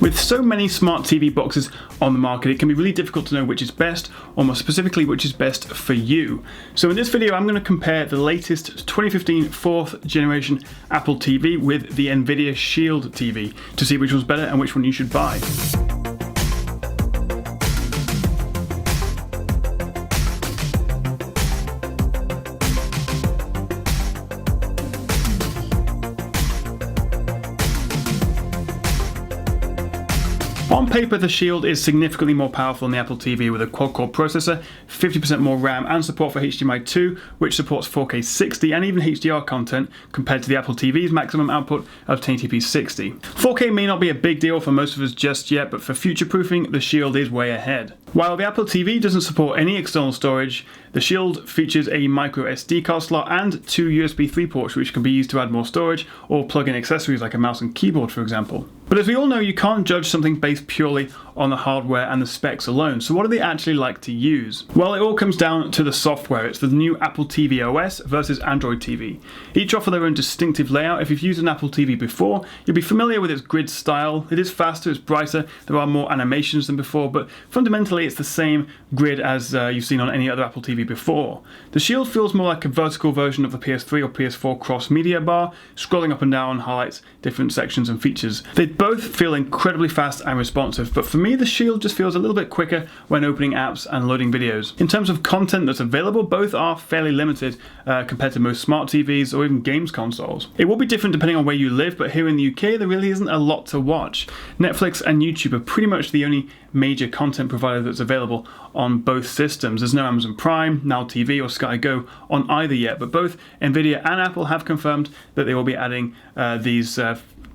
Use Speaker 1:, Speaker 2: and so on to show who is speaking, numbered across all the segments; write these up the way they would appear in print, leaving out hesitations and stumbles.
Speaker 1: With so many smart TV boxes on the market, it can be really difficult to know which is best, or more specifically, which is best for you. So in this video, I'm going to compare the latest 2015 4th generation Apple TV with the NVIDIA Shield TV to see which one's better and which one you should buy. On paper, the Shield is significantly more powerful than the Apple TV with a quad-core processor, 50% more RAM and support for HDMI 2, which supports 4K 60 and even HDR content compared to the Apple TV's maximum output of 1080p 60. 4K may not be a big deal for most of us just yet, but for future-proofing, the Shield is way ahead. While the Apple TV doesn't support any external storage, the Shield features a micro SD card slot and two USB 3 ports which can be used to add more storage or plug in accessories like a mouse and keyboard, for example. But as we all know, you can't judge something based purely on the hardware and the specs alone, so what do they actually like to use? Well, it all comes down to the software. It's the new Apple TV OS versus Android TV. Each offer their own distinctive layout. If you've used an Apple TV before, you'll be familiar with its grid style. It is faster, it's brighter, there are more animations than before, but fundamentally it's the same grid as you've seen on any other Apple TV before. The Shield feels more like a vertical version of the PS3 or PS4 cross-media bar. Scrolling up and down highlights different sections and features. They both feel incredibly fast and responsive, but for me the Shield just feels a little bit quicker when opening apps and loading videos. In terms of content that's available, both are fairly limited compared to most smart TVs or even games consoles. It will be different depending on where you live, but here in the UK there really isn't a lot to watch. Netflix and YouTube are pretty much the only major content provider that's available on both systems. There's no Amazon Prime, Now TV or Sky Go on either yet, but both NVIDIA and Apple have confirmed that they will be adding these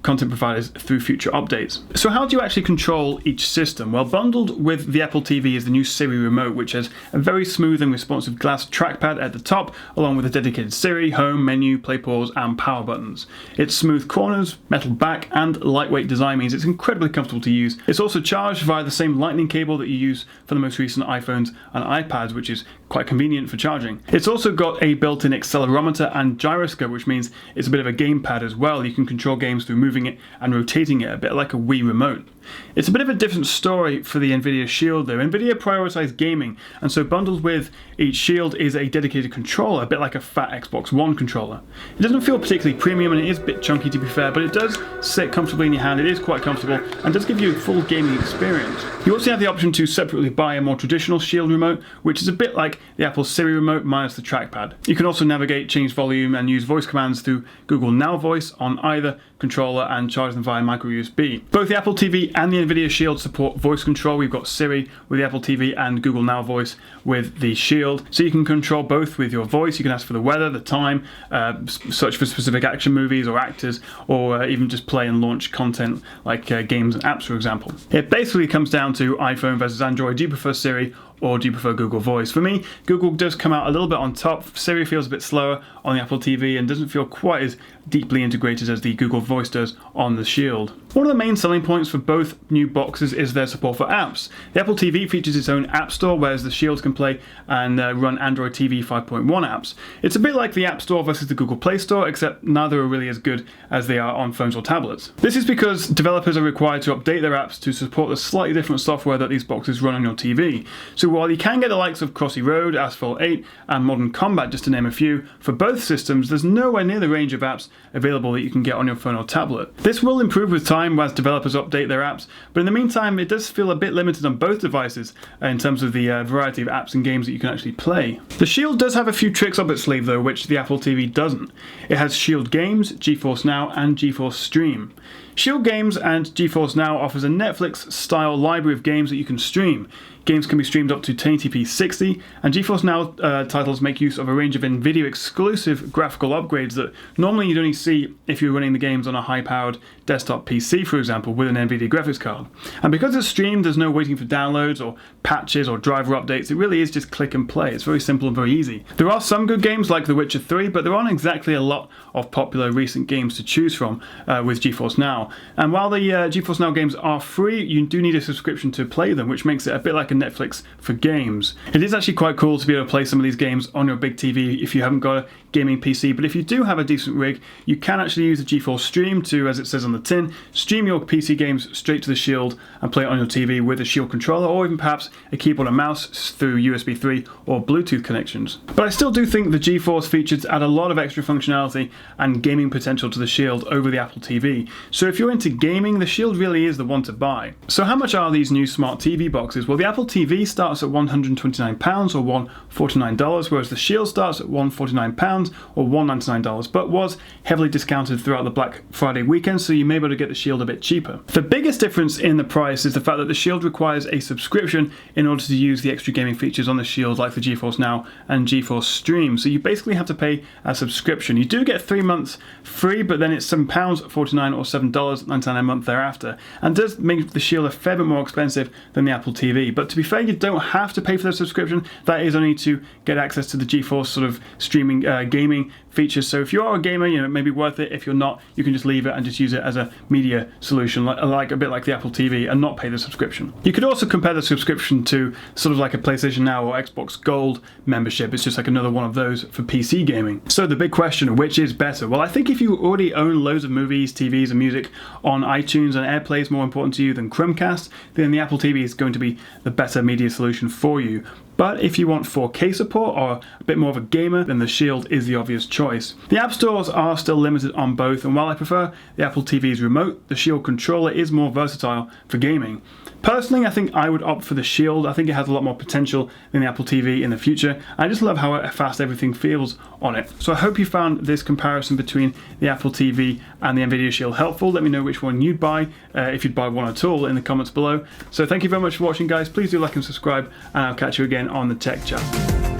Speaker 1: content providers through future updates. So how do you actually control each system? Well, bundled with the Apple TV is the new Siri remote, which has a very smooth and responsive glass trackpad at the top, along with a dedicated Siri, home, menu, play, pause, and power buttons. Its smooth corners, metal back, and lightweight design means it's incredibly comfortable to use. It's also charged via the same lightning cable that you use for the most recent iPhones and iPads, which is quite convenient for charging. It's also got a built-in accelerometer and gyroscope, which means it's a bit of a gamepad as well. You can control games through moving it and rotating it, a bit like a Wii remote. It's a bit of a different story for the NVIDIA Shield though. NVIDIA prioritized gaming, and so bundled with each Shield is a dedicated controller, a bit like a fat Xbox One controller. It doesn't feel particularly premium and it is a bit chunky to be fair, but it does sit comfortably in your hand, it is quite comfortable, and does give you a full gaming experience. You also have the option to separately buy a more traditional Shield remote, which is a bit like the Apple Siri remote minus the trackpad. You can also navigate, change volume, and use voice commands through Google Now Voice on either controller and charge them via micro USB. Both the Apple TV and the NVIDIA Shield support voice control. We've got Siri with the Apple TV and Google Now Voice with the Shield. So you can control both with your voice. You can ask for the weather, the time, search for specific action movies or actors, or even just play and launch content like games and apps, for example. It basically comes down to iPhone versus Android. Do you prefer Siri or do you prefer Google Voice? For me, Google does come out a little bit on top. Siri feels a bit slower on the Apple TV and doesn't feel quite as deeply integrated as the Google Voice does on the Shield. One of the main selling points for both new boxes is their support for apps. The Apple TV features its own App Store, whereas the Shield can play and run Android TV 5.1 apps. It's a bit like the App Store versus the Google Play Store, except neither are really as good as they are on phones or tablets. This is because developers are required to update their apps to support the slightly different software that these boxes run on your TV. So while you can get the likes of Crossy Road, Asphalt 8, and Modern Combat, just to name a few, for both systems, there's nowhere near the range of apps available that you can get on your phone or tablet. This will improve with time as developers update their apps, but in the meantime, it does feel a bit limited on both devices in terms of the variety of apps and games that you can actually play. The Shield does have a few tricks up its sleeve though, which the Apple TV doesn't. It has Shield Games, GeForce Now, and GeForce Stream. Shield Games and GeForce Now offers a Netflix-style library of games that you can stream. Games can be streamed up to 1080p 60, and GeForce Now titles make use of a range of NVIDIA exclusive graphical upgrades that normally you'd only see if you're running the games on a high-powered desktop PC, for example, with an NVIDIA graphics card. And because it's streamed, there's no waiting for downloads or patches or driver updates. It really is just click and play. It's very simple and very easy. There are some good games like The Witcher 3, but there aren't exactly a lot of popular recent games to choose from with GeForce Now. Now. And while the GeForce Now games are free, you do need a subscription to play them, which makes it a bit like a Netflix for games. It is actually quite cool to be able to play some of these games on your big TV if you haven't got a gaming PC, but if you do have a decent rig, you can actually use the GeForce Stream to, as it says on the tin, stream your PC games straight to the Shield and play it on your TV with a Shield controller, or even perhaps a keyboard and mouse through USB 3 or Bluetooth connections. But I still do think the GeForce features add a lot of extra functionality and gaming potential to the Shield over the Apple TV. So if you're into gaming, the Shield really is the one to buy. So how much are these new smart TV boxes? Well, the Apple TV starts at £129 or $149, whereas the Shield starts at £149 or $199, but was heavily discounted throughout the Black Friday weekend, so you may be able to get the Shield a bit cheaper. The biggest difference in the price is the fact that the Shield requires a subscription in order to use the extra gaming features on the Shield, like the GeForce Now and GeForce Stream. So you basically have to pay a subscription. You do get 3 months free, but then it's £7.49 or $7.99 a month thereafter, and does make the Shield a fair bit more expensive than the Apple TV. But to be fair, you don't have to pay for the subscription. That is only to get access to the GeForce sort of streaming gaming features. So if you are a gamer, it may be worth it. If you're not, you can just leave it and just use it as a media solution, like a bit like the Apple TV, and not pay the subscription. You could also compare the subscription to sort of like a PlayStation Now or Xbox Gold membership. It's just like another one of those for PC gaming. So the big question, which is better? Well, I think if you already own loads of movies, TVs and music on iTunes, and AirPlay is more important to you than Chromecast, then the Apple TV is going to be the better media solution for you. But if you want 4K support or a bit more of a gamer, then the Shield is the obvious choice. The app stores are still limited on both, and while I prefer the Apple TV's remote, the Shield controller is more versatile for gaming. Personally, I think I would opt for the Shield. I think it has a lot more potential than the Apple TV in the future. I just love how fast everything feels on it. So I hope you found this comparison between the Apple TV and the NVIDIA Shield helpful. Let me know which one you'd buy, if you'd buy one at all, in the comments below. So thank you very much for watching, guys. Please do like and subscribe, and I'll catch you again on the Tech Chat.